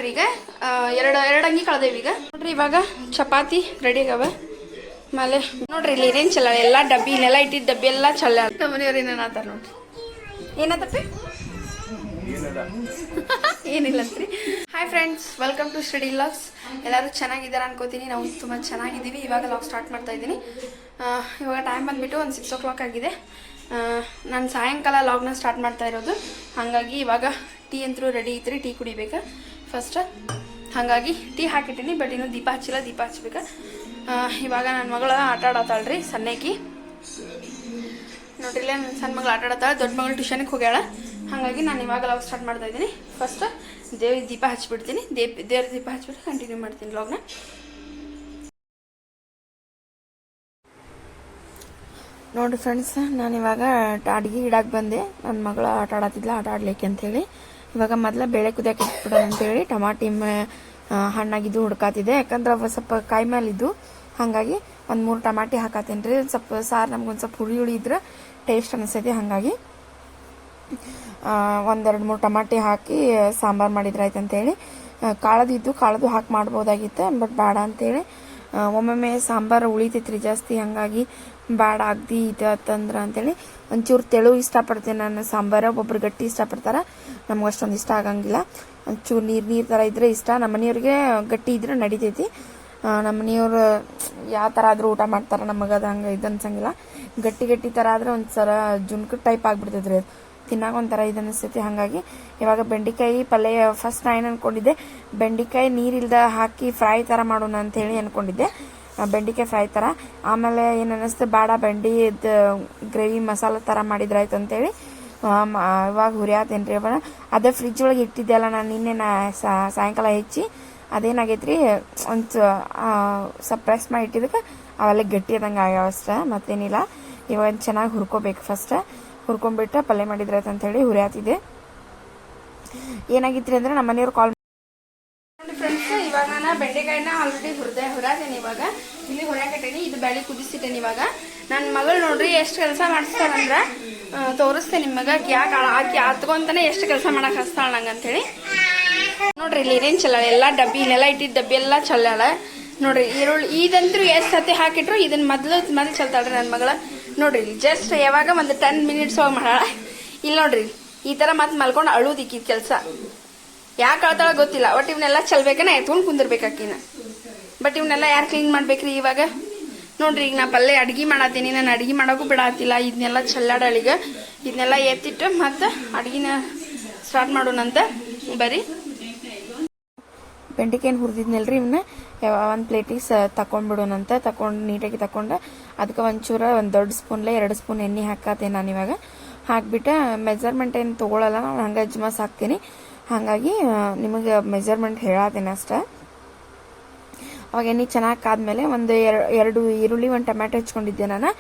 ಕಳ್ದೇವಿ ಈಗ ಎರಡು ಅಂಗಿ ಕಳ್ದೇವಿ ಈಗ ನೋಡ್ರಿ ಇವಾಗ ಚಪಾತಿ ರೆಡಿ ಆಗವ ಆಮೇಲೆ ನೋಡ್ರಿ ಇಲ್ಲಿ ಏನೇನು ಚಲ್ಲ ಎಲ್ಲ ಡಬ್ಬಿ ಇಲ್ಲೆಲ್ಲ ಇಟ್ಟಿದ್ದ ಡಬ್ಬಿ ಎಲ್ಲ ಚಲ್ಲ ನಮ್ಮ ಮನೆಯವ್ರು ಏನೇನಾತಾರ ನೋಡ್ರಿ ಏನತ್ತಪ್ಪಿ ಏನಿಲ್ಲಂತ್ರಿ. Hi friends, welcome to study logs. ಎಲ್ಲರೂ ಚೆನ್ನಾಗಿದ್ದಾರೆ ಅನ್ಕೋತೀನಿ. ನಾವು ತುಂಬ ಚೆನ್ನಾಗಿದ್ದೀವಿ. ಇವಾಗ ಲಾಗ್ ಸ್ಟಾರ್ಟ್ ಮಾಡ್ತಾ ಇದ್ದೀನಿ. ಇವಾಗ ಟೈಮ್ ಬಂದುಬಿಟ್ಟು ಒಂದು 6 o'clock ಆಗಿದೆ. ನಾನು ಸಾಯಂಕಾಲ ಲಾಗ್ನ ಸ್ಟಾರ್ಟ್ ಮಾಡ್ತಾ ಇರೋದು. ಹಾಗಾಗಿ ಇವಾಗ ಟೀ ಅಂತೂ ರೆಡಿ ಐತ್ರಿ. ಟೀ ಕುಡಿಬೇಕಾ ಫಸ್ಟ್. ಹಾಗಾಗಿ ಟೀ ಹಾಕಿಟ್ಟಿನಿ, ಬಟ್ ಇನ್ನೂ ದೀಪ ಹಚ್ಚಿಲ್ಲ. ದೀಪ ಹಚ್ಬೇಕಾ. ಇವಾಗ ನನ್ನ ಮಗಳು ಆಟ ಆಡತ್ತಾಳ್ರಿ, ಸಣ್ಣಕಿ ನೋಡ್ರಿಲ್ಲ. ನನ್ನ ಸಣ್ಣ ಮಗಳು ಆಟ ಆಡತ್ತಾಳೆ, ದೊಡ್ಡ ಮಗಳು ಟ್ಯೂಷನ್ಗೆ ಹೋಗ್ಯಾಳ. ಹಾಗಾಗಿ ನಾನು ಇವಾಗ ಲಾಗ್ ಸ್ಟಾರ್ಟ್ ಮಾಡ್ತಾ ಇದ್ದೀನಿ. ಫಸ್ಟ್ ದೇವ್ರಿಗೆ ದೀಪ ಹಚ್ಬಿಡ್ತೀನಿ. ದೇವ್ರ ದೀಪ ಹಚ್ಬಿಟ್ಟು ಕಂಟಿನ್ಯೂ ಮಾಡ್ತೀನಿ ಲಾಗ್ನ. ನೋಡಿ ಫ್ರೆಂಡ್ಸ್, ನಾನಿವಾಗ ಅಡುಗೆ ಇಡಕ್ಕೆ ಬಂದೆ. ನನ್ನ ಮಗಳು ಆಟ ಆಡತ್ತಿದ್ಲ, ಆಟ ಆಡ್ಲಿಕ್ಕೆ ಅಂಥೇಳಿ. ಇವಾಗ ಮೊದಲ ಬೇಳೆ ಕುದಿಯಕ್ಕೆ ಇಟ್ಬಿಡೋಣ ಅಂತೇಳಿ ಟಮಾಟಿ ಹಣ್ಣಾಗಿದ್ದು ಹುಡ್ಕಾತಿದ್ದೆ. ಯಾಕಂದ್ರೆ ಅವು ಸ್ವಲ್ಪ ಕಾಯಿ ಮೇಲಿದ್ದು, ಹಾಗಾಗಿ ಒಂದು 3 ಟಮಾಟಿ ಹಾಕತ್ತೇನೆ ರೀ. ಸ್ವಲ್ಪ ಸಾರು ನಮ್ಗೊಂದು ಸ್ವಲ್ಪ ಹುಳಿ ಇದ್ರೆ ಟೇಸ್ಟ್ ಅನಿಸ್ತೈತಿ. ಹಾಗಾಗಿ 1-2-3 ಟಮಾಟಿ ಹಾಕಿ ಸಾಂಬಾರು ಮಾಡಿದ್ರೆ ಆಯ್ತು ಅಂತೇಳಿ. ಕಾಳದು ಹಾಕಿ ಮಾಡ್ಬೋದಾಗಿತ್ತು, ಬಟ್ ಬೇಡ ಅಂತೇಳಿ. ಒಮ್ಮೊಮ್ಮೆ ಸಾಂಬಾರು ಉಳಿತೈತ್ರಿ ಜಾಸ್ತಿ, ಹಾಗಾಗಿ ಬೇಡ ಅಗ್ದಿ ಇತ್ತಂದ್ರೆ ಅಂತೇಳಿ ಒಂಚೂರು ತೆಳು ಇಷ್ಟಪಡ್ತೇನೆ ನಾನು ಸಾಂಬಾರು. ಒಬ್ಬೊಬ್ರು ಗಟ್ಟಿ ಇಷ್ಟಪಡ್ತಾರೆ, ನಮ್ಗೆ ಅಷ್ಟೊಂದು ಇಷ್ಟ ಆಗಂಗಿಲ್ಲ. ಒಂಚೂರು ನೀರು ಥರ ಇದ್ರೆ ಇಷ್ಟ. ನಮ್ಮ ಮನೆಯವ್ರಿಗೆ ಗಟ್ಟಿ ಇದ್ರೆ ನಡಿತೈತಿ. ನಮ್ಮ ಮನೆಯವ್ರು ಯಾವ ಥರ ಆದರೂ ಊಟ ಮಾಡ್ತಾರೆ, ನಮಗೆ ಅದು ಹಂಗೆ ಇದು ಅನ್ಸಂಗಿಲ್ಲ. ಗಟ್ಟಿ ಥರ ಆದ್ರೆ ಒಂದ್ಸರ ಜುನ್ಕ ಟೈಪ್ ಆಗ್ಬಿಡ್ತೈತ್ರಿ, ಅದು ತಿನ್ನಾಗ ಒಂಥರ ಇದು ಅನಿಸ್ತೈತಿ. ಹಾಗಾಗಿ ಇವಾಗ ಬೆಂಡೆಕಾಯಿ ಪಲ್ಯ ಫಸ್ಟ್ ನಾ ಏನು ಅನ್ಕೊಂಡಿದ್ದೆ, ಬೆಂಡೆಕಾಯಿ ನೀರಿಲ್ದ ಹಾಕಿ ಫ್ರೈ ಥರ ಮಾಡೋಣ ಅಂತೇಳಿ ಅನ್ಕೊಂಡಿದ್ದೆ, ಬೆಂಡೆಕಾಯಿ ಫ್ರೈ ಥರ. ಆಮೇಲೆ ಏನು ಅನ್ನಿಸ್ತು, ಬೇಡ ಬೆಂಡಿದು ಗ್ರೇವಿ ಮಸಾಲೆ ಥರ ಮಾಡಿದ್ರೆ ಆಯ್ತು ಅಂತೇಳಿ ಇವಾಗ ಹುರಿಯಾತೇನ್ರಿ. ಅವಾಗ ಅದೇ ಫ್ರಿಜ್ ಒಳಗೆ ಇಟ್ಟಿದ್ದೆ ಅಲ್ಲ ನಾನು ನಿನ್ನೆ ಸಾಯಂಕಾಲ ಹೆಚ್ಚಿ, ಅದೇನಾಗೈತ್ರಿ ಒಂದು ಸ್ವಲ್ಪ ಪ್ರೆಸ್ ಮಾಡಿ ಇಟ್ಟಿದ್ದಕ್ಕೆ ಅವೆಲ್ಲ ಗಟ್ಟಿ ಆದಂಗೆ ಆಗ್ಯಾವ ಅಷ್ಟೇ, ಮತ್ತೇನಿಲ್ಲ. ಇವಾಗ ಚೆನ್ನಾಗಿ ಹುರ್ಕೋಬೇಕು. ಫಸ್ಟ್ ಹುರ್ಕೊಂಡ್ಬಿಟ್ಟು ಪಲ್ಯ ಮಾಡಿದ್ರೆ ಅಂತ ಹೇಳಿ ಹುರಿಯಾತಿದ್ದೆ. ಏನಾಗಿತ್ರಿ ಅಂದ್ರೆ ನಮ್ಮ ಮನೆಯವ್ರು ಕಾಲ್ ನೋಡಿ ಫ್ರೆಂಡ್ಸ್. ಇವಾಗ ನಾನು ಬೆಂಡೆಕಾಯಿನ ಆಲ್ರೆಡಿ ಹುರಿಯಾತೇನೆ. ಇವಾಗ ಇಲ್ಲಿ ಹುರಿಯಾಕಟ್ಟೇನಿ, ಇದು ಬೇಳೆ ಕುದಿಸಿಟ್ಟೇನೆ. ಇವಾಗ ನನ್ನ ಮಗಳು ನೋಡ್ರಿ ಎಷ್ಟು ಕೆಲಸ ಮಾಡಿಸ್ತಾರಂದ್ರೆ ತೋರಿಸ್ತೇನೆ ನಿಮಗೆ. ಆಕಿ ಹತ್ಕೊಂತಾನೆ ಎಷ್ಟು ಕೆಲಸ ಮಾಡಕ್ ಹಚ್ತಾಳ ನಂಗೆ ಅಂತೇಳಿ. ನೋಡ್ರಿ ಇಲ್ಲಿ ಏನೇನು ಚಲ್ಲ ಎಲ್ಲ ಡಬ್ಬಿ ಇಲ್ಲೆಲ್ಲ ಇಟ್ಟಿದ್ದ ಡಬ್ಬಿ ಎಲ್ಲ ಚಲ್ಲಾಳ ನೋಡ್ರಿ. ಈರುಳ್ಳಿ ಇದಂತೂ ಎಷ್ಟು ಸತಿ ಹಾಕಿಟ್ರು ಇದನ್ನ ಮೊದಲು ಚಲ್ತಾಳ್ರಿ ನನ್ನ ಮಗಳ. ನೋಡ್ರಿ ಜಸ್ಟ್ ಯಾವಾಗ ಒಂದು 10 minutes ಹೋಗಿ ಮಾಡಾಳ. ಇಲ್ಲಿ ನೋಡ್ರಿ ಈ ತರ ಮತ್ತೆ ಮಲ್ಕೊಂಡು ಅಳುದಿಕ್ಕಿದ ಕೆಲಸ. ಯಾಕೆ ಅಳ್ತಾಳ ಗೊತ್ತಿಲ್ಲ, ಬಟ್ ಇವನ್ನೆಲ್ಲ ಚಲ್ಬೇಕನ ಎತ್ಕೊಂಡು ಕುಂದಿರ್ಬೇಕಾಕಿನ. ಬಟ್ ಇವನ್ನೆಲ್ಲ ಯಾರು ಕ್ಲೀನ್ ಮಾಡ್ಬೇಕ್ರಿ ಇವಾಗ. ನೋಡ್ರಿ ಈಗ ನಾ ಪಲ್ಯ ಅಡ್ಗೆ ಮಾಡತ್ತೀನಿ, ನಾನು ಅಡ್ಗೆ ಮಾಡೋಕ್ಕೂ ಬಿಡಾತಿಲ್ಲ. ಇದನ್ನೆಲ್ಲ ಚಲ್ಲಾಡಳಿಗ ಇದನ್ನೆಲ್ಲ ಎತ್ತಿಟ್ಟು ಮತ್ತೆ ಅಡ್ಗಿನ ಸ್ಟಾರ್ಟ್ ಮಾಡೋಣಂತ. ಬರೀ ಬೆಂಡೆಕಾಯಿನ ಹುರಿದಿದ್ನಲ್ರಿ, ಇವನ್ನ ಒಂದು ಪ್ಲೇಟಿಗೆ ತಕೊಂಡ್ಬಿಡೋಣಂತ. ನೀಟಾಗಿ ತಕೊಂಡು ಅದಕ್ಕೆ ಒಂದು ದೊಡ್ಡ ಸ್ಪೂನ್ಲೆ 2 ಸ್ಪೂನ್ ಎಣ್ಣೆ ಹಾಕತ್ತೆ ನಾನು. ಇವಾಗ ಹಾಕ್ಬಿಟ್ಟು ಮೆಜರ್ಮೆಂಟ್ ಏನು ತೊಗೊಳಲ್ಲ, ನಾನು ಹಂಗೆ ಅಜ್ಮಾಸ್ ಹಾಕ್ತೀನಿ. ಹಾಗಾಗಿ ನಿಮಗೆ ಮೆಜರ್ಮೆಂಟ್ ಹೇಳತ್ತೇನೆ ಅಷ್ಟೇ. ಅವಾಗ ಎಣ್ಣೆ ಚೆನ್ನಾಗಿ ಕಾದ್ಮೇಲೆ ಒಂದು 2 ಈರುಳ್ಳಿ, 1 ಟೊಮ್ಯಾಟೊ ಹೆಚ್ಕೊಂಡಿದ್ದೆ ನಾನು,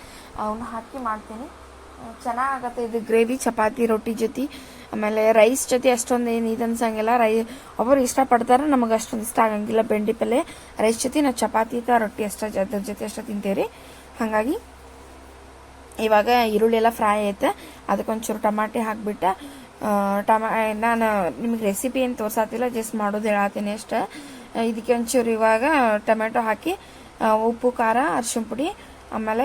ಅವನ್ನ ಹಾಕಿ ಮಾಡ್ತೀನಿ. ಚೆನ್ನಾಗತ್ತೆ ಇದು ಗ್ರೇವಿ. ಚಪಾತಿ ರೊಟ್ಟಿ ಜೊತೆ, ಆಮೇಲೆ ರೈಸ್ ಜೊತೆ ಅಷ್ಟೊಂದು ಏನು ಇದು ಅನ್ಸಂಗಿಲ್ಲ. ಒಬ್ಬರು ಇಷ್ಟಪಡ್ತಾರೆ, ನಮಗೆ ಅಷ್ಟೊಂದು ಇಷ್ಟ ಆಗಂಗಿಲ್ಲ ಬೆಂಡಿ ಪಲ್ಯ. ರೈಸ್ ಜೊತೆ ನಾವು ಚಪಾತಿ ರೊಟ್ಟಿ ಅದ್ರ ಜೊತೆ ಅಷ್ಟೇ ತಿಂತೇವ್ರಿ. ಹಾಗಾಗಿ ಇವಾಗ ಈರುಳ್ಳಿ ಎಲ್ಲ ಫ್ರೈ ಆಯ್ತು, ಅದಕ್ಕೊಂಚೂರು ಟಮಾಟಿ ಹಾಕ್ಬಿಟ್ಟು ನಾನು ನಿಮಗೆ ರೆಸಿಪಿ ಏನು ತೋರ್ಸಾತಿಲ್ಲ, ಜಸ್ಟ್ ಮಾಡೋದು ಹೇಳತ್ತೀನಿ ಅಷ್ಟೇ. ಇದಕ್ಕೆ ಒಂಚೂರು ಇವಾಗ ಟೊಮೆಟೊ ಹಾಕಿ ಉಪ್ಪು, ಖಾರ, ಅರಿಶಿನ ಪುಡಿ, ಆಮೇಲೆ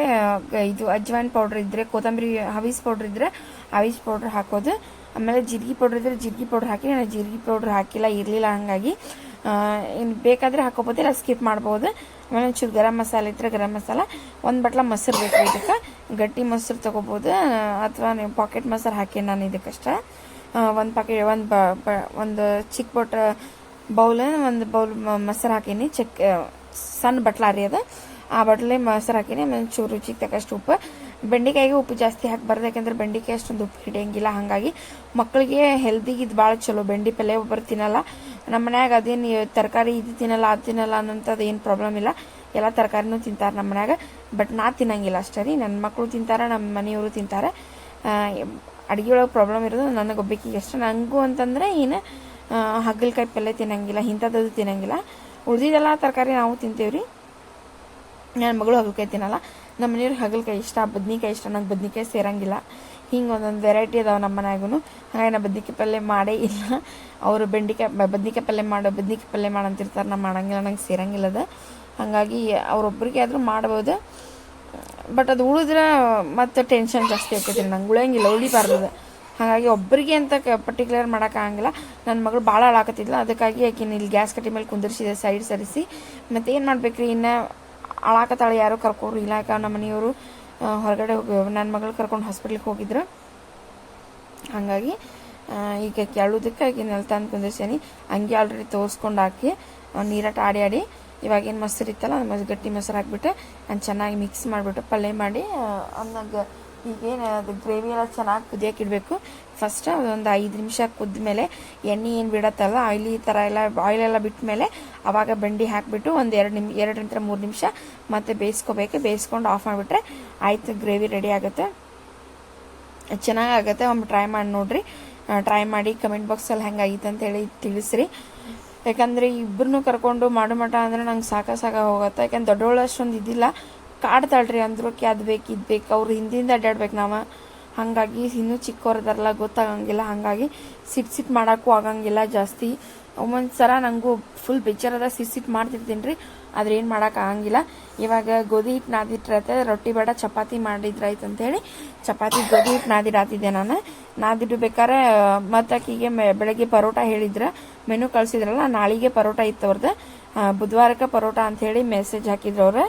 ಇದು ಅಜ್ವಾಯಿನ್ ಪೌಡ್ರ್ ಇದ್ರೆ, ಕೊತ್ತಂಬರಿ ಹವೀಸ್ ಪೌಡ್ರ್ ಇದ್ರೆ ಹವೀಸ್ ಪೌಡ್ರ್ ಹಾಕೋದು. ಆಮೇಲೆ ಜೀರಿಗೆ ಪೌಡ್ರ್ ಇದ್ರೆ ಜೀರಿಗೆ ಪೌಡ್ರ್ ಹಾಕಿ. ನಾನು ಜೀರಿಗೆ ಪೌಡ್ರ್ ಹಾಕಿಲ್ಲ, ಇರಲಿಲ್ಲ. ಹಾಗಾಗಿ ಇನ್ನು ಬೇಕಾದರೆ ಹಾಕೋಬೋದು, ಇಲ್ಲ ಸ್ಕಿಪ್ ಮಾಡ್ಬೋದು. ಆಮೇಲೆ ಒಂಚೂರು ಗರಂ ಮಸಾಲೆ ಇದ್ರೆ ಗರಂ ಮಸಾಲ, 1 ಬಟ್ಲ ಮೊಸರು ಬೇಕು. ಇದಕ್ಕೆ ಗಟ್ಟಿ ಮೊಸರು ತೊಗೋಬೋದು, ಅಥವಾ ನೀವು ಪಾಕೆಟ್ ಮೊಸರು ಹಾಕಿ. ನಾನು ಇದಕ್ಕಷ್ಟೇ ಒಂದು ಚಿಕ್ಕ ಬೌಲ್ 1 ಬೌಲ್ ಮೊಸರು ಹಾಕೀನಿ. ಸಣ್ಣ ಬಟ್ಲಾರಿ ಅದು, ಆ ಬಟ್ಲೆ ಮೊಸರು ಹಾಕೀನಿ. ಆಮೇಲೆ ಚೂರು ರುಚಿಗೆ ತಕ್ಕಷ್ಟು ಉಪ್ಪು. ಬೆಂಡೆಕಾಯಿಗೆ ಉಪ್ಪು ಜಾಸ್ತಿ ಹಾಕಬಾರ್ದು, ಯಾಕಂದ್ರೆ ಬೆಂಡೆಕಾಯಿ ಅಷ್ಟೊಂದು ಉಪ್ಪು ಹಿಡಿಯಂಗಿಲ್ಲ. ಹಾಗಾಗಿ ಮಕ್ಕಳಿಗೆ ಹೆಲ್ದಿಗೆ ಇದು ಭಾಳ ಚಲೋ. ಬೆಂಡಿ ಪಲ್ಯ ಒಬ್ಬರು ತಿನ್ನಲ್ಲ ನಮ್ಮ ಮನ್ಯಾಗ. ಅದೇನು ತರಕಾರಿ ಇದು ತಿನ್ನಲ್ಲ ಅದು ತಿನ್ನಲ್ಲ ಅನ್ನೋಂಥದ್ದು ಏನು ಪ್ರಾಬ್ಲಮ್ ಇಲ್ಲ, ಎಲ್ಲ ತರಕಾರಿನೂ ತಿಂತಾರೆ ನಮ್ಮ ಮನ್ಯಾಗ. ಬಟ್ ನಾ ತಿನ್ನಂಗಿಲ್ಲ ಅಷ್ಟೇ ರೀ. ನನ್ನ ಮಕ್ಕಳು ತಿಂತಾರೆ, ನಮ್ಮ ಮನೆಯವರು ತಿಂತಾರೆ. ಅಡುಗೆ ಒಳಗೆ ಪ್ರಾಬ್ಲಮ್ ಇರೋದು ನನಗೊಬ್ಬಕಿಗೆ ಅಷ್ಟೇ. ನನಗೂ ಅಂತಂದರೆ ಏನು ಹಾಗಲಕಾಯಿ ಪಲ್ಯ ತಿನ್ನಂಗಿಲ್ಲ, ಇಂಥದ್ದು ತಿನ್ನಂಗಿಲ್ಲ. ಉಳಿದಿದ್ದೆಲ್ಲ ತರಕಾರಿ ನಾವು ತಿಂತೇವ್ರಿ. ನನ್ನ ಮಗಳು ಹಾಗಲಕಾಯಿ ತಿನ್ನಲ್ಲ. ನಮ್ಮ ಮನೆಯವ್ರಿಗೆ ಹಾಗಲಕಾಯಿ ಇಷ್ಟ, ಬದ್ನಿಕಾಯಿ ಇಷ್ಟ. ನಂಗೆ ಬದ್ನಿಕಾಯಿ ಸೇರಂಗಿಲ್ಲ. ಹಿಂಗೆ ಒಂದೊಂದು ವೆರೈಟಿ ಅದಾವೆ ನಮ್ಮ ಮನ್ಯಾಗೂ. ಹಾಗಾಗಿ ನಾ ಬದ್ನಿಕಾಯಿ ಪಲ್ಯ ಮಾಡೇ ಇಲ್ಲ. ಅವರು ಬದ್ನಿಕಾಯಿ ಪಲ್ಯ ಮಾಡಂತಿರ್ತಾರೆ. ನಾ ಮಾಡಂಗಿಲ್ಲ, ನಂಗೆ ಸೇರಂಗಿಲ್ಲದ. ಹಾಗಾಗಿ ಅವ್ರೊಬ್ರಿಗೆ ಆದರೂ ಮಾಡ್ಬೋದು. ಬಟ್ ಅದು ಉಳಿದ್ರೆ ಮತ್ತು ಟೆನ್ಷನ್ ಜಾಸ್ತಿ ಆಗ್ತೈತಿ. ನಂಗೆ ಉಳಿಯಂಗಿಲ್ಲ, ಉಳಿಬಾರ್ದು. ಹಾಗಾಗಿ ಒಬ್ಬರಿಗೆ ಅಂತ ಪರ್ಟಿಕ್ಯುಲರ್ ಮಾಡೋಕ್ಕಾಗಂಗಿಲ್ಲ. ನನ್ನ ಮಗಳು ಭಾಳ ಅಳಾಕತ್ತಿದ್ಲು, ಅದಕ್ಕಾಗಿ ಆಕಿನ ಇಲ್ಲಿ ಗ್ಯಾಸ್ ಕಟ್ಟಿ ಮೇಲೆ ಕುಂದಿರ್ಸಿದೆ ಸೈಡ್ ಸರಿಸಿ. ಮತ್ತು ಏನು ಮಾಡ್ಬೇಕ್ರಿ, ಇನ್ನು ಅಳಾಕತ್ತಾಳೆ, ಯಾರು ಕರ್ಕೋರು ಇಲ್ಲ. ಯಾಕೆ ನಮ್ಮ ಮನೆಯವರು ಹೊರಗಡೆ ಹೋಗಿ ನನ್ನ ಮಗಳು ಕರ್ಕೊಂಡು ಹಾಸ್ಪಿಟ್ಲಿಗೆ ಹೋಗಿದ್ರು. ಹಾಗಾಗಿ ಈಗ ಕೇಳೋದಕ್ಕೆ ಆಕಿನಲ್ಲಿ ತಂದು ಕುಂದಿರ್ಸೇನಿ. ಹಂಗೆ ಆಲ್ರೆಡಿ ತೋರಿಸ್ಕೊಂಡು ಹಾಕಿ ನೀರಾಟ ಆಡಿ ಇವಾಗೇನು ಮೊಸರು ಇತ್ತಲ್ಲ, ಅದು ಗಟ್ಟಿ ಮೊಸರು ಹಾಕ್ಬಿಟ್ಟು ನಾನು ಚೆನ್ನಾಗಿ ಮಿಕ್ಸ್ ಮಾಡಿಬಿಟ್ಟು ಪಲ್ಯ ಮಾಡಿ ಅನ್ನಗೆ ಈಗೇನು ಅದು ಗ್ರೇವಿ ಎಲ್ಲ ಚೆನ್ನಾಗಿ ಕುದಿಯೋಕೆ ಇಡಬೇಕು. ಫಸ್ಟ್ ಅದೊಂದು 5 ನಿಮಿಷ ಕುದ್ಮೇಲೆ ಎಣ್ಣೆ ಏನು ಬಿಡತ್ತಲ್ಲ, ಆಯಿಲಿ ಥರ ಆಯಿಲೆಲ್ಲ ಬಿಟ್ಟ ಮೇಲೆ ಆವಾಗ ಬೆಂಡಿ ಹಾಕಿಬಿಟ್ಟು ಒಂದು 2 3 ನಿಮಿಷ ಮತ್ತೆ ಬೇಯಿಸ್ಕೋಬೇಕು. ಬೇಯಿಸ್ಕೊಂಡು ಆಫ್ ಮಾಡಿಬಿಟ್ರೆ ಆಯಿತು, ಗ್ರೇವಿ ರೆಡಿ ಆಗುತ್ತೆ. ಚೆನ್ನಾಗಾಗುತ್ತೆ. ಒಮ್ಮೆ ಟ್ರೈ ಮಾಡಿ ನೋಡಿರಿ. ಟ್ರೈ ಮಾಡಿ ಕಮೆಂಟ್ ಬಾಕ್ಸಲ್ಲಿ ಹೆಂಗಾಗಿತ್ತು ಅಂತೇಳಿ ತಿಳಿಸ್ರಿ. ಯಾಕಂದರೆ ಇಬ್ಬರನ್ನೂ ಕರ್ಕೊಂಡು ಮಾಡೋ ಮಟ ಅಂದರೆ ನಂಗೆ ಸಾಕ ಹೋಗುತ್ತೆ. ಯಾಕಂದ್ರೆ ದೊಡ್ಡವಳು ಅಷ್ಟೊಂದು ಇದ್ದಿಲ್ಲ, ಕಾಡ್ತಾಳ್ರಿ ಅಂದ್ರಕ್ಕೆ ಅದು ಬೇಕು ಇದು ಬೇಕು, ಅವ್ರು ಹಿಂದಿಂದ ಅಡ್ಡಾಡ್ಬೇಕು ನಾವು. ಹಾಗಾಗಿ ಇನ್ನೂ ಚಿಕ್ಕವ್ರದಾರಲ್ಲ, ಗೊತ್ತಾಗಂಗಿಲ್ಲ. ಹಾಗಾಗಿ ಸಿಟ್ಟು ಮಾಡೋಕ್ಕೂ ಆಗಂಗಿಲ್ಲ ಜಾಸ್ತಿ. ಒಂದೊಂದು ಸಲ ನನಗೂ ಫುಲ್ ಬೇಜಾರದ ಸಿಟ್ಟು ಮಾಡ್ತಿರ್ತೀನಿ ರೀ, ಆದ್ರೆ ಏನು ಮಾಡೋಕ್ಕಾಗಂಗಿಲ್ಲ. ಇವಾಗ ಗೋಧಿ ಹಿಟ್ಟು ನಾದಿಟ್ಟಿರತ್ತೆ, ರೊಟ್ಟಿ ಬೇಡ ಚಪಾತಿ ಮಾಡಿದ್ರಾಯ್ತು ಅಂತೇಳಿ ಗೋಧಿ ಹಿಟ್ಟು ನಾದಿಡಾತಿದ್ದೆ ನಾನು. ನಾದಿಡ್ಬೇಕಾರೆ ಮತ್ತು ಆಕಿಗೆ ಬೆಳಗ್ಗೆ ಪರೋಟ ಹೇಳಿದ್ರೆ ಮೆನು ಕಳಿಸಿದ್ರಲ್ಲ, ನಾಳೆಗೆ ಪರೋಟ ಇತ್ತು ಅವ್ರದ್ದು. ಬುಧವಾರಕ್ಕೆ ಪರೋಟ ಅಂಥೇಳಿ ಮೆಸೇಜ್ ಹಾಕಿದ್ರು ಅವ್ರು.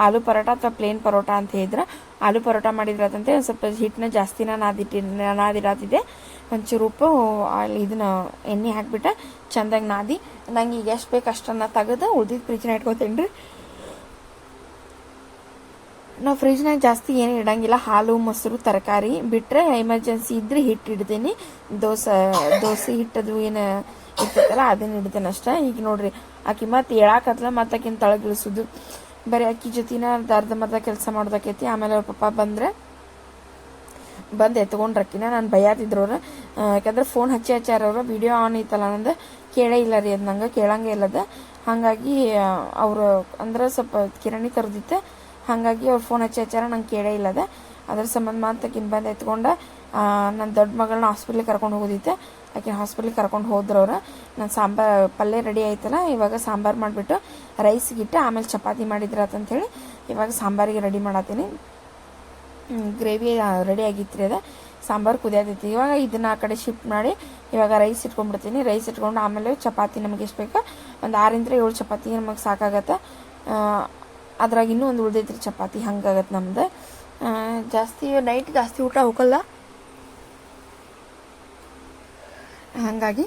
ಆಲೂ ಪರೋಟ ಅಥವಾ ಪ್ಲೇನ್ ಪರೋಟ ಅಂತ ಹೇಳಿದ್ರೆ ಆಲೂ ಪರೋಟ ಮಾಡಿದ್ರಂತೆ. ಒಂದು ಸ್ವಲ್ಪ ಹಿಟ್ಟನ್ನ ಜಾಸ್ತಿನ ನಾದಿಡಾತಿದ್ದೆ. ಒಂಚೂರು ಉಪ್ಪು ಇದನ್ನ ಎಣ್ಣೆ ಹಾಕ್ಬಿಟ್ಟು ಚೆಂದಾಗಿ ನಾದಿ ನಂಗೆ ಈಗ ಎಷ್ಟು ಬೇಕು ಅಷ್ಟನ್ನು ತೆಗೆದು ಉಳ್ದಿದ್ದು ಫ್ರಿಜ್ನ ಇಟ್ಕೊತೀನಿ ರೀ. ನಾವು ಫ್ರಿಜ್ನಾಗ ಜಾಸ್ತಿ ಏನು ಇಡಂಗಿಲ್ಲ. ಹಾಲು ಮೊಸರು ತರಕಾರಿ ಬಿಟ್ಟರೆ ಎಮರ್ಜೆನ್ಸಿ ಇದ್ರೆ ಹಿಟ್ಟು ಇಡ್ತೀನಿ. ದೋಸೆ ಹಿಟ್ಟದು ಏನು ಇರ್ತೈತಲ್ಲ ಅದನ್ನ ಇಡ್ತೇನೆ ಅಷ್ಟೇ. ಈಗ ನೋಡ್ರಿ ಆಕಿ ಮತ್ತೆ ಹೇಳಾಕತ್ಲ, ಮತ್ತೆ ಆಕಿನ ತಳಗಿಳಿಸೋದು ಬರೀ ಅಕ್ಕಿ ಜೊತೆನ ಅರ್ಧಂಬರ್ಧ ಕೆಲಸ ಮಾಡೋದಕ್ಕೈತಿ. ಆಮೇಲೆ ಅವ್ರ ಪಪ್ಪ ಬಂದು ಎತ್ಕೊಂಡ್ರಕ್ಕಿನ ನಾನು ಭಯಾತಿದ್ರವ್ರು. ಯಾಕಂದ್ರೆ ಫೋನ್ ಹಚ್ಚಾರವ್ರು, ವಿಡಿಯೋ ಆನ್ ಐತಲ್ಲ ನಂದು, ಕೇಳೇ ಇಲ್ಲ ರೀ ಅದು, ನಂಗೆ ಕೇಳಂಗೆ ಇಲ್ಲದ. ಹಾಗಾಗಿ ಅವರು ಅಂದ್ರೆ ಸ್ವಲ್ಪ ಕಿರಾಣಿ ತರದಿತ್ತೆ. ಹಾಗಾಗಿ ಅವ್ರು ಫೋನ್ ಹಚ್ಚಾರ, ನಂಗೆ ಕೇಳೇ ಇಲ್ಲದ. ಅದ್ರ ಸಂಬಂಧ ಮಾತಕ್ಕಿನ್ ಬಂದು ಎತ್ಕೊಂಡು ನನ್ನ ದೊಡ್ಡ ಮಗಳನ್ನ ಹಾಸ್ಪಿಟ್ಲಿಗೆ ಕರ್ಕೊಂಡು ಹೋಗೋದಿತ್ತೆ. ಆಕೆ ಹಾಸ್ಪಿಟ್ಲಿಗೆ ಕರ್ಕೊಂಡು ಹೋದ್ರವ್ರು. ನಾನು ಪಲ್ಯ ರೆಡಿ ಆಯ್ತಲ್ಲ, ಇವಾಗ ಸಾಂಬಾರು ಮಾಡಿಬಿಟ್ಟು ರೈಸ್ಗಿಟ್ಟು ಆಮೇಲೆ ಚಪಾತಿ ಮಾಡಿದ್ರಾತಂಥೇಳಿ ಇವಾಗ ಸಾಂಬಾರಿಗೆ ರೆಡಿ ಮಾಡತ್ತೀನಿ. ಗ್ರೇವಿ ರೆಡಿ ಆಗಿತ್ತು ರೀ, ಅದು ಸಾಂಬಾರು ಕುದಿಯತೈತಿ. ಇವಾಗ ಇದನ್ನು ಆ ಕಡೆ ಶಿಫ್ಟ್ ಮಾಡಿ ಇವಾಗ ರೈಸ್ ಇಟ್ಕೊಂಡ್ಬಿಡ್ತೀನಿ. ರೈಸ್ ಇಟ್ಕೊಂಡು ಆಮೇಲೆ ಚಪಾತಿ ನಮಗೆ ಎಷ್ಟು ಬೇಕು ಒಂದು 6 ರಿಂದ 7 ಚಪಾತಿ ನಮಗೆ ಸಾಕಾಗತ್ತೆ. ಅದ್ರಾಗ ಇನ್ನೂ ಒಂದು ಉಳ್ದೈತ್ರಿ ಚಪಾತಿ, ಹಂಗಾಗತ್ತೆ ನಮ್ದು. ನೈಟ್ ಜಾಸ್ತಿ ಊಟ ಹೋಗಲ್ಲ, ಹಾಗಾಗಿ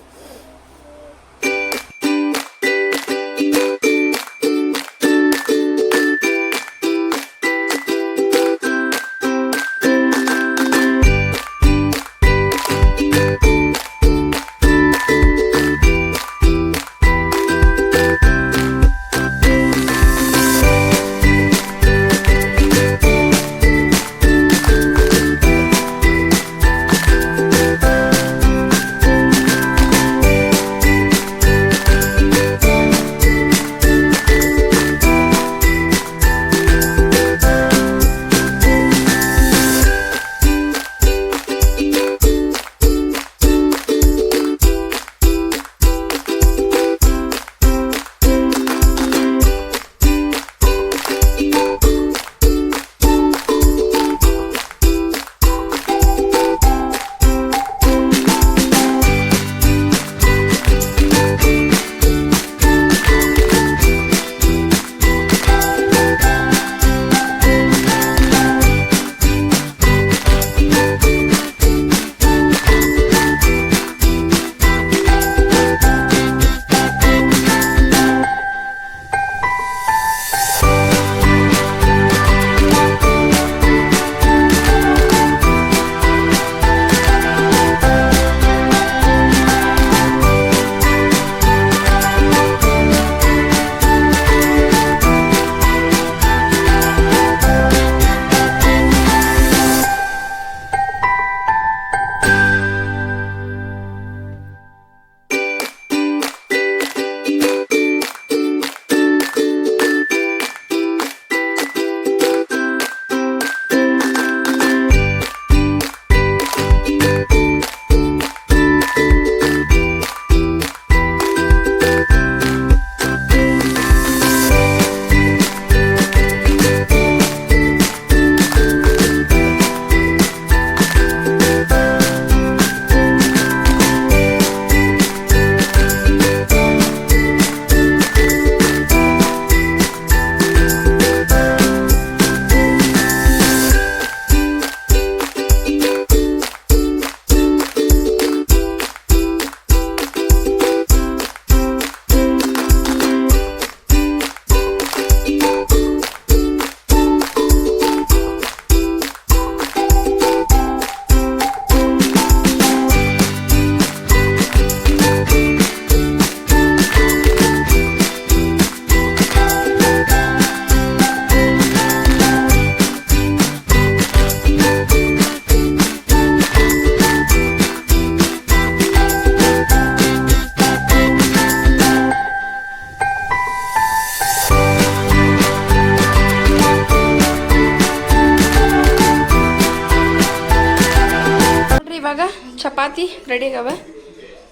ಇವಾಗ ಚಪಾತಿ ರೆಡಿ ಆಗವ.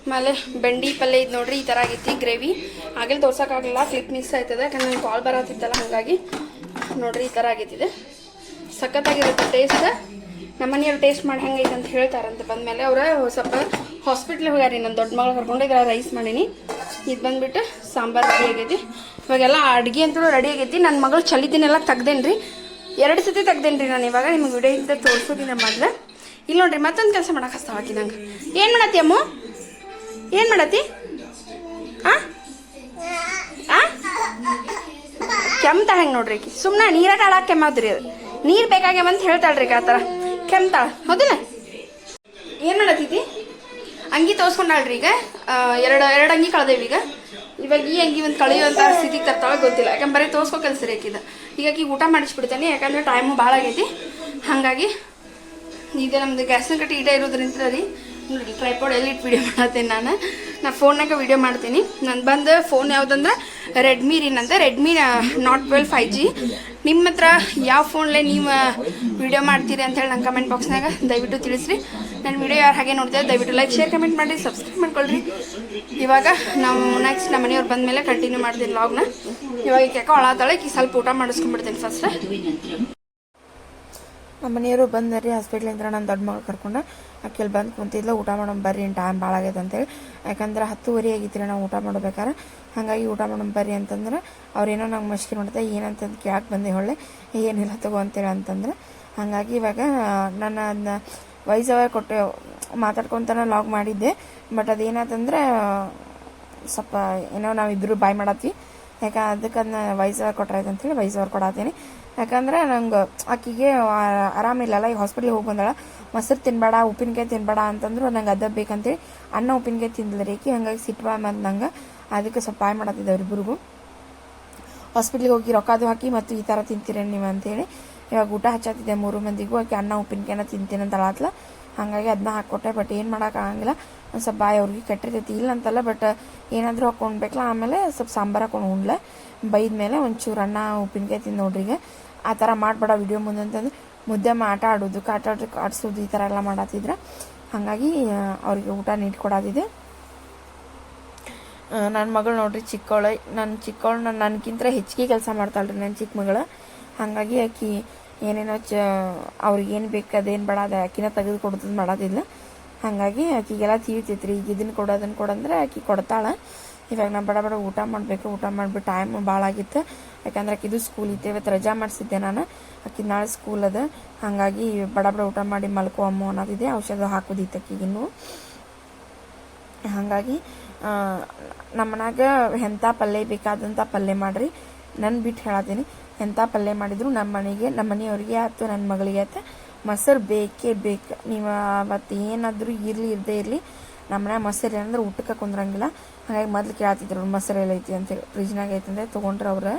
ಆಮೇಲೆ ಬೆಂಡಿ ಪಲ್ಯ ಇದು ನೋಡ್ರಿ ಈ ಥರ ಆಗೈತಿ ಗ್ರೇವಿ. ಆಗಲೇ ತೋರ್ಸೋಕ್ಕಾಗಲಿಲ್ಲ, ಕ್ಲಿಪ್ ಮಿಸ್ ಆಯ್ತದೆ ಯಾಕಂದ್ರೆ ನಂಗೆ ಕಾಲ್ ಬರತ್ತಿತ್ತಲ್ಲ, ಹಾಗಾಗಿ ನೋಡ್ರಿ ಈ ಥರ ಆಗೈತಿದೆ. ಸಖತ್ತಾಗಿರುತ್ತೆ ಟೇಸ್ಟ್. ನಮ್ಮ ಮನೆಯವ್ರು ಟೇಸ್ಟ್ ಮಾಡಿ ಹೆಂಗೈತೆ ಅಂತ ಹೇಳ್ತಾರಂತೆ. ಬಂದಮೇಲೆ ಅವ್ರು ಸ್ವಲ್ಪ ಹಾಸ್ಪಿಟ್ಲಿಗೆ ಹೋಗ್ಯಾರಿ, ನನ್ನ ದೊಡ್ಡ ಮಗಳು ಕರ್ಕೊಂಡಿದ್ರೆ ರೈಸ್ ಮಾಡೀನಿ. ಇದು ಬಂದುಬಿಟ್ಟು ಸಾಂಬಾರು ರೆಡಿ ಆಗೈತಿ. ಇವಾಗೆಲ್ಲ ಅಡುಗೆ ಅಂತೂ ರೆಡಿ ಆಗೈತಿ. ನನ್ನ ಮಗಳು ಚಲಿದಿನೆಲ್ಲ ತೆಗ್ದೇನಿ ರೀ, 2 ಸತಿ ತೆಗ್ದೇನಿ ರೀ ನಾನು. ಇವಾಗ ನಿಮ್ಗೆ ವಿಡಿಯೋ ಇಂದ ತೋರಿಸೋದಿನ ಮೊದಲು. ಇಲ್ಲಿ ನೋಡ್ರಿ ಮತ್ತೊಂದು ಕೆಲಸ ಮಾಡಕ್ಕೆ ಹಸ್ತಾವಾಕಿ ನಂಗೆ. ಏನು ಮಾಡತ್ತಿ ಅಮ್ಮ, ಏನು ಮಾಡತ್ತಿ? ಕೆಮ್ತಾಳ ಹೆಂಗೆ ನೋಡ್ರಿ ಆಕಿ. ಸುಮ್ಮನೆ ನೀರಾಗ ಆಳಕ್ಕೆ ಕೆಮ್ಮಾದ್ರಿ, ಅದು ನೀರು ಬೇಕಾಗ್ಯಾವಂತ ಹೇಳ್ತಾಳ್ರಿ ಆ ಥರ ಕೆಮ್ತಾಳ, ಹೌದಿಲ್ಲ? ಏನು ಮಾಡತ್ತಿದ್ದಿ? ಅಂಗಿ ತೋರಿಸ್ಕೊಂಡಾಳ್ರಿ. ಈಗ ಎರಡು ಅಂಗಿ ಕಳೆದೇವಿ. ಇವಾಗ ಈ ಅಂಗಿ ಒಂದು ಕಳೆಯುವಂಥ ಸ್ಥಿತಿಗೆ ತರ್ತಾವ ಗೊತ್ತಿಲ್ಲ, ಯಾಕಂದ್ರೆ ಬರೀ ತೋರಿಸ್ಕೊ ಕೆಲಸ ರೀ ಆಕಿದ. ಈಗ ಊಟ ಮಾಡಿಸ್ಬಿಡ್ತೇನೆ, ಯಾಕಂದ್ರೆ ಟೈಮು ಭಾಳ ಆಗೈತಿ. ಹಾಗಾಗಿ ಈಗ ನಮ್ದು ಗ್ಯಾಸ್ನ ಕಟ್ಟಿ ಈಟ ಇರೋದ್ರಿಂದ ರೀ ನೋಡಿ ಟ್ರೈಪಾಡ್ ಎಲ್ಲಿ ಇಟ್ಟು ವೀಡಿಯೋ ಮಾಡತ್ತೇನೆ. ನಾನು ಫೋನ್ನಾಗ ವೀಡಿಯೋ ಮಾಡ್ತೀನಿ. ನಾನು ಬಂದು ಫೋನ್ ಯಾವುದಂದ್ರೆ ರೆಡ್ಮಿ ರೀ, ನಂದು ರೆಡ್ಮಿ Note 12 5G. ನಿಮ್ಮ ಹತ್ರ ಯಾವ ಫೋನ್ಲೇ ನೀವು ವೀಡಿಯೋ ಮಾಡ್ತೀರಿ ಅಂತೇಳಿ ನಂಗೆ ಕಮೆಂಟ್ ಬಾಕ್ಸ್ನಾಗ ದಯವಿಟ್ಟು ತಿಳಿಸ್ರಿ. ನನ್ನ ವೀಡಿಯೋ ಯಾರು ಹಾಗೆ ನೋಡ್ತೇವೆ ದಯವಿಟ್ಟು ಲೈಕ್ ಶೇರ್ ಕಮೆಂಟ್ ಮಾಡಿ ಸಬ್ಸ್ಕ್ರೈಬ್ ಮಾಡ್ಕೊಳ್ರಿ. ಇವಾಗ ನಾವು ನೆಕ್ಸ್ಟ್ ನಮ್ಮ ಮನೆಯವ್ರು ಬಂದ ಮೇಲೆ ಕಂಟಿನ್ಯೂ ಮಾಡ್ತೀನಿ ವ್ಲಾಗ್ನ. ಇವಾಗ ಯಾಕೆ ಒಳತಾಳೆ, ಈಗ ಸ್ವಲ್ಪ ಊಟ ಮಾಡಿಸ್ಕೊಂಡ್ಬಿಡ್ತೀನಿ ಫಸ್ಟ್. ನಮ್ಮ ಮನೆಯವರು ಬಂದ್ರಿ ಹಾಸ್ಪಿಟ್ಲಿಂದ ನನ್ನ ದೊಡ್ಡ ಮಗಳು ಕರ್ಕೊಂಡು. ಆಕೆಲ್ಲಿ ಬಂದು ಕುಂತಿದ್ಲು, ಊಟ ಮಾಡೋಣ ಬರ್ರಿ ಟೈಮ್ ಭಾಳ ಆಗೈತೆ ಅಂತೇಳಿ. ಯಾಕಂದ್ರೆ 10:30 ಆಗಿತ್ತು ನಾವು ಊಟ ಮಾಡ್ಬೇಕಾರೆ. ಹಾಗಾಗಿ ಊಟ ಮಾಡೋಣ ಬರ್ರಿ ಅಂತಂದ್ರೆ ಅವ್ರೇನೋ ನಂಗೆ ಮಶ್ಕಿ ನೋಡ್ದೆ ಏನಂತಂದು ಕೇಳಕ್ಕೆ ಬಂದೆ. ಹೊಳ್ಳೆ ಏನಿಲ್ಲ ತಗೋ ಅಂತೇಳಿ ಅಂತಂದ್ರೆ. ಹಾಗಾಗಿ ಇವಾಗ ನಾನು ಅದನ್ನ ವಯಸ್ಸವ ಕೊಟ್ಟು ಮಾತಾಡ್ಕೊತಾನೆ ಲಾಗ್ ಮಾಡಿದ್ದೆ. ಬಟ್ ಅದೇನಾಯ್ತಂದ್ರೆ ಸ್ವಲ್ಪ ಏನೋ ನಾವಿಬ್ಬರು ಬಾಯ್ ಮಾಡತ್ವಿ. ಅದಕ್ಕೆ ಅದನ್ನ ವಯಸ್ಸವ ಕೊಟ್ರಾಯ್ತು ಅಂತೇಳಿ ವಯಸ್ಸವ್ರು ಕೊಡತ್ತೀನಿ. ಯಾಕಂದ್ರೆ ನಂಗೆ ಆಕಿಗೆ ಆರಾಮಿಲ್ಲಲ್ಲ, ಈಗ ಹಾಸ್ಪಿಟ್ಲಿಗೆ ಹೋಗಿ ಬಂದಾಳ. ಮೊಸರು ತಿನ್ಬೇಡ, ಉಪ್ಪಿನಕಾಯಿ ತಿನ್ಬೇಡ ಅಂತಂದ್ರು ನಂಗೆ ಅದ ಬೇಕಂತೇಳಿ ಅನ್ನ ಉಪ್ಪಿನಕಾಯಿ ತಿಂದಿಲ್ಲ ರೀ. ಹಾಗಾಗಿ ಸಿಟ್ಟು ಬಂದು ನಂಗೆ ಅದಕ್ಕೆ ಸ್ವಲ್ಪ ಬಾಯ್ ಮಾಡತ್ತಿದ್ದೆ ಅವ್ರಿಬ್ರಿಗೂ. ಹಾಸ್ಪಿಟ್ಲಿಗೆ ಹೋಗಿ ರೊಕ್ಕದು ಹಾಕಿ ಮತ್ತು ಈ ಥರ ತಿಂತೀರೇನು ನೀವು ಅಂತೇಳಿ ಇವಾಗ ಊಟ ಹಚ್ಚತ್ತಿದ್ದೆ 3 ಮಂದಿಗೂ. ಆಕೆ ಅನ್ನ ಉಪ್ಪಿನಕಾಯಿನ ತಿಂತೀನಿ ಅಂತ ಅಳತ್ಲ. ಹಾಗಾಗಿ ಅದನ್ನ ಹಾಕ್ಕೊಟ್ಟೆ. ಬಟ್ ಏನು ಮಾಡೋಕ್ಕಾಗಂಗಿಲ್ಲ, ಒಂದು ಸ್ವಲ್ಪ ಬಾಯಿ ಅವ್ರಿಗೆ ಕೆಟ್ಟಿರ್ತೈತಿ ಇಲ್ಲ ಅಂತಲ್ಲ, ಬಟ್ ಏನಾದರೂ ಹಾಕ್ಕೊಂಡ್ಬೇಕಲ್ಲ. ಆಮೇಲೆ ಸ್ವಲ್ಪ ಸಾಂಬಾರು ಹಾಕೊಂಡು ಉಣ್ಲೆ. ಬೈದ ಮೇಲೆ ಒಂಚೂರು ಅನ್ನ ಉಪ್ಪಿನಕಾಯಿ ತಿಂದು ನೋಡ್ರಿ. ಈಗ ಆ ಥರ ಮಾಡಬೇಡ ವಿಡಿಯೋ ಮುಂದೆ ಅಂತಂದ್ರೆ ಮುದ್ದೆ ಆಟ ಆಡಿಸೋದು ಈ ಥರ ಎಲ್ಲ ಮಾಡತ್ತಿದ್ರೆ. ಹಾಗಾಗಿ ಅವ್ರಿಗೆ ಊಟ ನೀಡಿ ಕೊಡೋದಿದೆ. ನನ್ನ ಮಗಳು ನೋಡ್ರಿ ಚಿಕ್ಕವಳು, ನನಗಿಂತ ಹೆಚ್ಚಿಗೆ ಕೆಲಸ ಮಾಡ್ತಾಳ್ರಿ ನನ್ನ ಚಿಕ್ಕ ಮಗಳು. ಹಾಗಾಗಿ ಆಕಿ ಏನೇನೋ ಅವ್ರಿಗೇನು ಬೇಕು ಅದೇನು ಬೇಡ ಅದು ಆಕಿನ ತೆಗೆದು ಕೊಡೋದು ಮಾಡೋದಿಲ್ಲ. ಹಾಗಾಗಿ ಆಕಿಗೆಲ್ಲ ತೀರ್ತೈತ್ರಿ. ಈಗ ಇದನ್ನು ಕೊಡೋದನ್ನು ಕೊಡಂದ್ರೆ ಆಕಿ ಕೊಡ್ತಾಳೆ. ಇವಾಗ ನಾನು ಬಡ ಊಟ ಮಾಡಬೇಕು. ಊಟ ಮಾಡಿಬಿಟ್ಟು ಟೈಮ್ ಭಾಳ ಆಗಿತ್ತು. ಯಾಕಂದ್ರೆ ಆಕಿದು ಸ್ಕೂಲ್ ಇತ್ತು. ಇವತ್ತು ರಜಾ ಮಾಡಿಸಿದ್ದೆ ನಾನು, ಆಕಿ ನಾಳೆ ಸ್ಕೂಲ್ ಅದ. ಹಾಗಾಗಿ ಬಡ ಊಟ ಮಾಡಿ ಮಲ್ಕೋ ಅಮ್ಮ ಅನ್ನೋದಿದೆ. ಔಷಧ ಹಾಕೋದಿತ್ತು ಆಕಿಗಿನ್ನು. ಹಾಗಾಗಿ ನಮ್ಮ ಮನ್ಯಾಗ ಎಂಥ ಪಲ್ಯ ಬೇಕಾದಂಥ ಪಲ್ಯ ಮಾಡಿರಿ, ನನ್ನ ಬಿಟ್ಟು ಹೇಳತ್ತೀನಿ. ಎಂಥ ಪಲ್ಯ ಮಾಡಿದ್ರು ನಮ್ಮ ಮನೆಯವ್ರಿಗೆ ಆಯ್ತು ನನ್ನ ಮಗಳಿಗೆ ಆಯ್ತು ಮೊಸರು ಬೇಕೇ ಬೇಕು. ನೀವು ಅವತ್ತು ಏನಾದರೂ ಇರಲಿ ಇರದೇ ಇರಲಿ ನಮ್ಮ ಮನ್ಯಾಗ ಮೊಸರು ಏನಂದ್ರೆ ಊಟಕ್ಕೆ ಕುಂದ್ರಂಗಿಲ್ಲ. ಹಾಗಾಗಿ ಮೊದಲು ಕೇಳ್ತಿದ್ರು ಮೊಸರು ಎಲ್ಲ ಐತಿ ಅಂತೇಳಿ. ಫ್ರಿಜ್ನಾಗ ಐತಂದ್ರೆ ತೊಗೊಂಡ್ರೆ ಅವ್ರು.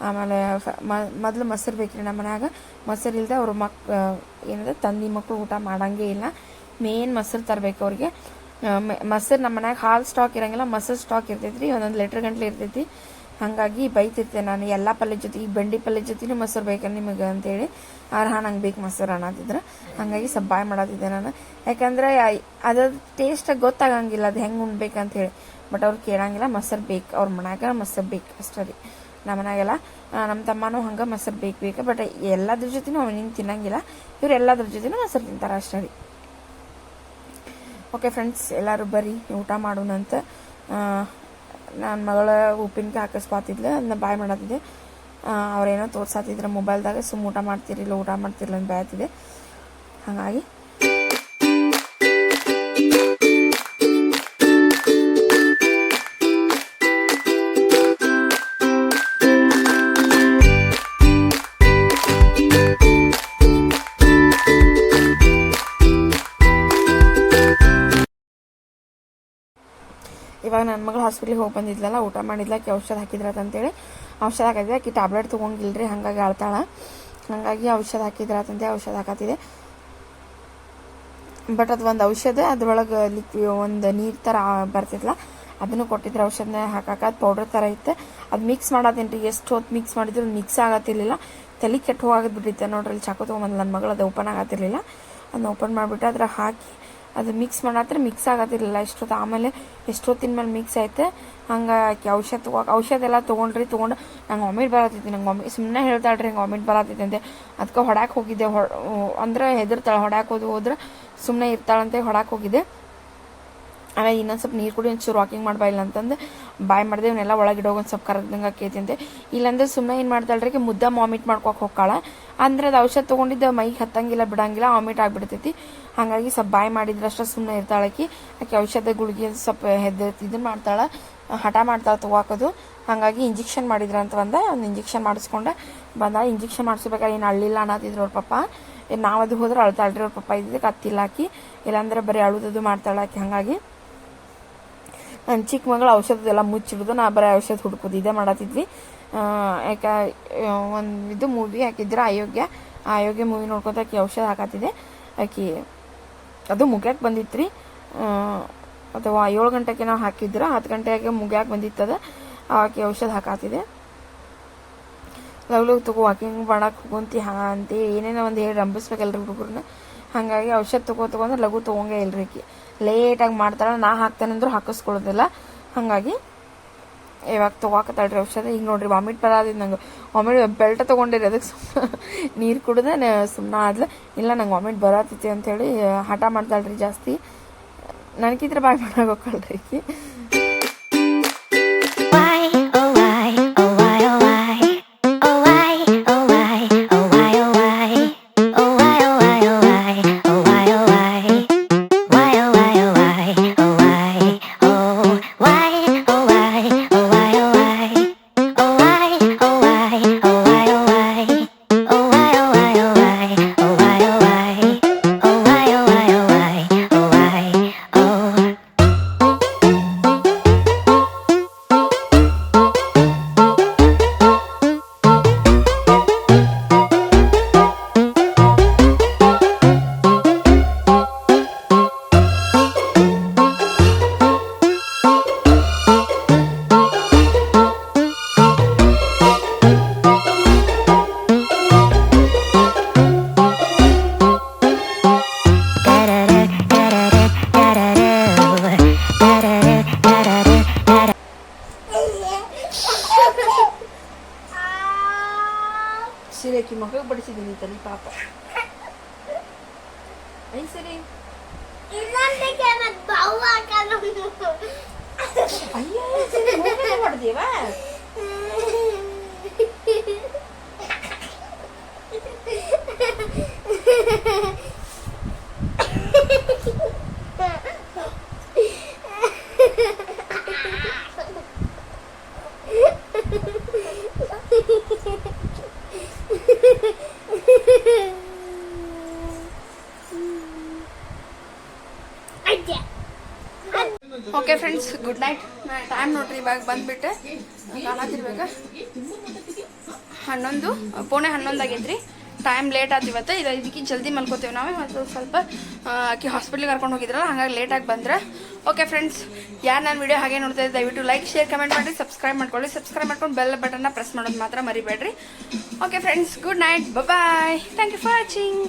ಆಮೇಲೆ ಮೊದಲು ಮೊಸರು ಬೇಕ್ರಿ ನಮ್ಮ ಮನ್ಯಾಗ. ಮೊಸರು ಇಲ್ಲದೆ ಅವ್ರ ಏನಂದ್ರೆ ತಂದೆ ಮಕ್ಕಳು ಊಟ ಮಾಡೋಂಗೇ ಇಲ್ಲ. ಮೇನ್ ಮೊಸರು ತರಬೇಕು ಅವ್ರಿಗೆ. ಮೊಸರು ನಮ್ಮ ಮನ್ಯಾಗ ಹಾಲು ಸ್ಟಾಕ್ ಇರೋಂಗಿಲ್ಲ, ಮೊಸರು ಸ್ಟಾಕ್ ಇರ್ತೈತ್ರಿ. 1 ಲೀಟ್ರ್ ಗಂಟ್ಲೆ ಇರ್ತೈತಿ. ಹಾಗಾಗಿ ಬೈತಿರ್ತೇನೆ ನಾನು, ಎಲ್ಲ ಪಲ್ಯ ಜೊತೆ ಈಗ ಬೆಂಡಿ ಪಲ್ಯ ಜೊತೆನೂ ಮೊಸರು ಬೇಕಲ್ಲ ನಿಮಗೆ ಅಂತೇಳಿ. ನಂಗೆ ಬೇಕು ಮೊಸರು ಅನ್ನತ್ತಿದ್ರೆ. ಹಾಗಾಗಿ ಸ್ವಲ್ಪ ಬಾಯ್ ಮಾಡತ್ತಿದ್ದೆ ನಾನು. ಯಾಕಂದ್ರೆ ಅದ್ರ ಟೇಸ್ಟ್ ಗೊತ್ತಾಗಂಗಿಲ್ಲ ಅದು ಹೆಂಗೆ ಉಣ್ಬೇಕಂತೇಳಿ. ಬಟ್ ಅವ್ರು ಕೇಳಂಗಿಲ್ಲ, ಮೊಸರು ಬೇಕು ಅವ್ರ ಮನ್ಯಾಗ, ಮೊಸರು ಬೇಕು ಅಷ್ಟೇ ರೀ. ನಮ್ಮ ಮನ್ಯಾಗೆಲ್ಲ ನಮ್ಮ ತಮ್ಮನೂ ಹಂಗೆ ಮೊಸರು ಬೇಕು. ಬಟ್ ಎಲ್ಲದ್ರ ಜೊತೆನೂ ಅವ್ನು ಹಿಂಗೆ ತಿನ್ನಂಗಿಲ್ಲ. ಇವ್ರು ಎಲ್ಲದ್ರ ಜೊತೆನೂ ಮೊಸರು ತಿಂತಾರೆ ಅಷ್ಟೇ ರೀ. ಓಕೆ ಫ್ರೆಂಡ್ಸ್, ಎಲ್ಲರೂ ಬರ್ರಿ ಊಟ ಮಾಡೋಣಂತ. ನನ್ನ ಮಗಳ ಉಪ್ಪಿನಕಾಯಿ ಹಾಕಿಸ್ಪಾತಿದ್ಲು, ಅದನ್ನ ಬಾಯ್ ಮಾಡತ್ತಿದ್ದೆ. ಅವ್ರೇನೋ ತೋರ್ಸಾತಿದ್ರೆ ಮೊಬೈಲ್ದಾಗ ಸುಮ್ಮ ಊಟ ಮಾಡ್ತಿರಲಿಲ್ಲ ಅಂತ ಬಾಯ್ತಿದೆ. ಹಾಗಾಗಿ ಇವಾಗ ನನ್ನ ಮಗಳು ಹಾಸ್ಪಿಟ್ಲಿಗೆ ಹೋಗಿ ಬಂದಿದ್ಲಲ್ಲ, ಊಟ ಮಾಡಿದ್ಲ, ಆಕೆ ಔಷಧ ಹಾಕಿದ್ರಂತೇಳಿ ಔಷಧ ಹಾಕಿದ್ದೆ. ಆಕೆ ಟ್ಯಾಬ್ಲೆಟ್ ತೊಗೊಂಗಿಲ್ರಿ, ಹಾಗಾಗಿ ಆಳ್ತಾಳ. ಹಾಗಾಗಿ ಔಷಧ ಹಾಕಿದ್ರಂತಂತೆ ಔಷಧ ಹಾಕತ್ತಿದೆ. ಬಟ್ ಅದು ಒಂದು ಔಷಧ, ಅದ್ರೊಳಗೆ ಒಂದು ನೀರು ಥರ ಬರ್ತಿದ್ಲ, ಅದನ್ನು ಕೊಟ್ಟಿದ್ರೆ ಔಷಧನ ಹಾಕಾಕ. ಅದು ಪೌಡರ್ ಥರ ಇತ್ತು. ಅದು ಮಿಕ್ಸ್ ಮಾಡೋದೇನ್ರಿ, ಎಷ್ಟು ಹೊತ್ತು ಮಿಕ್ಸ್ ಮಾಡಿದ್ರು ಮಿಕ್ಸ್ ಆಗತ್ತಿರ್ಲಿಲ್ಲ. ತಲೆ ಕೆಟ್ಟು ಹೋಗೋದು ಬಿಟ್ಟಿತ್ತೆ ನೋಡ್ರಿ. ಅಲ್ಲಿ ಚಾಕು ತೊಗೊಂಬಂದು ನನ್ನ ಮಗಳು ಅದು ಓಪನ್ ಆಗತ್ತಿರ್ಲಿಲ್ಲ. ಅದನ್ನ ಓಪನ್ ಮಾಡಿಬಿಟ್ಟು ಅದ್ರ ಹಾಕಿ ಅದು ಮಿಕ್ಸ್ ಮಾಡತ್ರ ಮಿಕ್ಸ್ ಆಗತ್ತಿರಲಿಲ್ಲ ಎಷ್ಟೊತ್ತು. ಆಮೇಲೆ ಎಷ್ಟೊತ್ತಿನ ಮೇಲೆ ಮಿಕ್ಸ್ ಆಯ್ತು. ಹಂಗೆ ಆಕೆ ಔಷಧ ಎಲ್ಲ ತೊಗೊಂಡು ನಂಗೆ ವಾಮಿಟ್ ಬರತ್ತೈತಿ. ನಂಗೆ ಸುಮ್ಮನೆ ಹೇಳ್ತಾಳ್ರಿ ಹಿಂಗೆ ವಾಮಿಟ್ ಬರತ್ತೈತಿ ಅಂತೆ. ಅದಕ್ಕೆ ಹೊಡ್ಯಾಕೆ ಹೋಗಿದ್ದೆ. ಅಂದ್ರೆ ಹೆದರ್ತಾಳೆ, ಹೊಡ್ಯಾಕೆ ಹೋದ್ರೆ ಸುಮ್ಮನೆ ಇರ್ತಾಳಂತೆ ಹೊಡ್ಯಾಕೆ ಹೋಗಿದ್ದೆ. ಆಮೇಲೆ ಇನ್ನೊಂದು ಸ್ವಲ್ಪ ನೀರು ಕುಡಿ, ಒಂಚೂರು ವಾಕಿಂಗ್ ಮಾಡ್ಬಾ ಇಲ್ಲ ಅಂತಂದು ಬಾಯ್ ಮಾಡಿದೆ. ಇವನ್ನೆಲ್ಲ ಒಳಗಿಡೋಗಿ ಒಂದು ಸ್ವಲ್ಪ ಕರಗ್ದಂಗೆ ಆಕೈತಿ ಅಂತೆ. ಇಲ್ಲಾಂದ್ರೆ ಸುಮ್ಮನೆ ಏನು ಮಾಡ್ತಾಳ್ರಿ ಮುದ್ದ ವಾಮಿಟ್ ಮಾಡ್ಕೊಕೆ ಹೋಗ್ಕಾಳ. ಅಂದ್ರೆ ಅದು ಔಷಧ ತೊಗೊಂಡಿದ್ದ ಮೈಗೆ ಹತ್ತಂಗಿಲ್ಲ ಬಿಡಂಗಿಲ್ಲ, ವಾಮಿಟ್ ಆಗಿಬಿಡ್ತೈತಿ. ಹಾಗಾಗಿ ಸ್ವಲ್ಪ ಬಾಯ್ ಮಾಡಿದ್ರೆ ಅಷ್ಟೇ ಸುಮ್ಮನೆ ಇರ್ತಾಳಕಿ. ಆಕೆ ಔಷಧ ಗುಳಿಗೆ ಸ್ವಲ್ಪ ಇದನ್ನು ಮಾಡ್ತಾಳೆ, ಹಠ ಮಾಡ್ತಾಳೆ ತೊಗೊಳಕೋದು. ಹಾಗಾಗಿ ಇಂಜೆಕ್ಷನ್ ಮಾಡಿದ್ರ ಅಂತ ಒಂದು ಇಂಜೆಕ್ಷನ್ ಮಾಡಿಸ್ಕೊಂಡೆ ಬಂದ. ಇಂಜೆಕ್ಷನ್ ಮಾಡಿಸ್ಬೇಕಾದ್ರೆ ಏನು ಅಳ್ಳಿಲ್ಲ ಅನ್ನತ್ತಿದ್ರು ಅವ್ರ ಪಪ್ಪ. ನಾವು ಅದು ಹೋದ್ರೆ ಅಳ್ತಾಳ್ರಿ ಅವ್ರ ಪಪ್ಪ ಇದ್ದಿದ್ದಕ್ಕೆ ಕತ್ತಿಲ್ಲ ಆಕಿ, ಇಲ್ಲಾಂದ್ರೆ ಬರೀ ಅಳುದದು ಮಾಡ್ತಾಳೆ ಆಕಿ. ಹಾಗಾಗಿ ನನ್ನ ಚಿಕ್ಕ ಮಗಳು ಔಷಧದೆಲ್ಲ ಮುಚ್ಚಿಡ್ದು ನಾ ಬರೀ ಔಷಧ ಹುಡ್ಕೋದು ಇದೇ ಮಾಡತ್ತಿದ್ವಿ. ಯಾಕೆ ಇದು ಮೂವಿ ಹಾಕಿದ್ರೆ ಅಯೋಗ್ಯ ಮೂವಿ ನೋಡ್ಕೊತ ಆಕಿ ಔಷಧ ಹಾಕತ್ತಿದೆ. ಆಕಿ ಅದು ಮುಗ್ಯಾಕೆ ಬಂದಿತ್ತು ರೀ, ಅಥವಾ 7 ಗಂಟೆಗೆ ನಾವು ಹಾಕಿದ್ರೆ 10 ಗಂಟೆಗೆ ಮುಗ್ಯಾಕೆ ಬಂದಿತ್ತದ. ಆಕಿ ಔಷಧ ಹಾಕತ್ತಿದೆ. ಲವ್ ತಗೋ ವಾಕಿಂಗ್ ಮಾಡಕ್ಕೆ ಹೋಗಂತಿ ಅಂತೆ ಏನೇನೋ ಒಂದು ಹೇಳಿ ರಂಬಿಸ್ಬೇಕಲ್ರಿ ಹುಡುಗರನ್ನ. ಹಾಗಾಗಿ ಔಷಧ ತೊಗೊಂಡ್ರೆ ಲಘು ತೊಗೊಂಗೇ ಇಲ್ರಿ ಆಕಿ. ಲೇಟಾಗಿ ಮಾಡ್ತಾಳೆ. ನಾ ಹಾಕ್ತೇನೆಂದ್ರೂ ಹಾಕಿಸ್ಕೊಳ್ಳೋದಿಲ್ಲ. ಹಾಗಾಗಿ ಇವಾಗ ತೊಗೊಕತ್ತಾಳ್ರಿ ಔಷಧ. ಈಗ ನೋಡ್ರಿ ವಾಮಿಟ್ ಬರೋದಿದ್ದು ನಂಗೆ. ವಾಮಿಟ್ ಬೆಲ್ಟ ತೊಗೊಂಡಿರಿ, ಅದಕ್ಕೆ ನೀರು ಕುಡ್ದೆ ಸುಮ್ಮನೆ ಆದ್ಲು. ಇಲ್ಲ ನಂಗೆ ವಾಮಿಟ್ ಬರತ್ತೈತಿ ಅಂಥೇಳಿ ಹಠ ಮಾಡ್ತಾಳ್ರಿ ಜಾಸ್ತಿ. ನನಗಿದ್ರೆ ಬಾಯ್ ಮಾಡಕ್ಕೆ ಹೋಗ್ಕಳ್ರಿ ಆಕಿ. ಸಿರೇಕಿ ಮಗಗೆ ಬಡಿಸಿದ್ದೀನಿ ತಲೆ ಪಾಪ. ಐ ಸರಿ ಅಯ್ಯೋ ಹೊಡೆದೇವ. Okay friends, good night. Time ನೋಡ್ರಿ ಇವಾಗ ಬಂದ್ಬಿಟ್ಟೆ ಕಾಣತಿರ್ಬೇಕ 11 ಆಗೈತ್ರಿ. ಟೈಮ್ ಲೇಟ್ ಆಯ್ತು ಇವತ್ತು. ಇದಕ್ಕೆ ಜಲ್ದಿ ಮಲ್ಕೋತೇವೆ ನಾವು. ಮತ್ತು ಸ್ವಲ್ಪ ಆಕಿ ಹಾಸ್ಪಿಟ್ಲಿಗೆ ಕರ್ಕೊಂಡು ಹೋಗಿದ್ರಲ್ಲ, ಹಾಗಾಗಿ ಲೇಟಾಗಿ ಬಂದ್ರೆ. ಓಕೆ ಫ್ರೆಂಡ್ಸ್, ಯಾರು ನನ್ನ ವಿಡಿಯೋ ಹಾಗೆ ನೋಡ್ತಾ ಇದ್ದೆ ದಯವಿಟ್ಟು ಲೈಕ್, ಶೇರ್, ಕಮೆಂಟ್ ಮಾಡಿ, ಸಬ್ಸ್ಕ್ರೈಬ್ ಮಾಡ್ಕೊಳ್ಳಿ. ಸಬ್ಸ್ಕ್ರೈಬ್ ಮಾಡ್ಕೊಂಡು ಬೆಲ್ ಬಟನ್ನ ಪ್ರೆಸ್ ಮಾಡೋದು ಮಾತ್ರ ಮರಿಬೇಡ್ರಿ. Okay friends, good night, bye. Thank you for watching.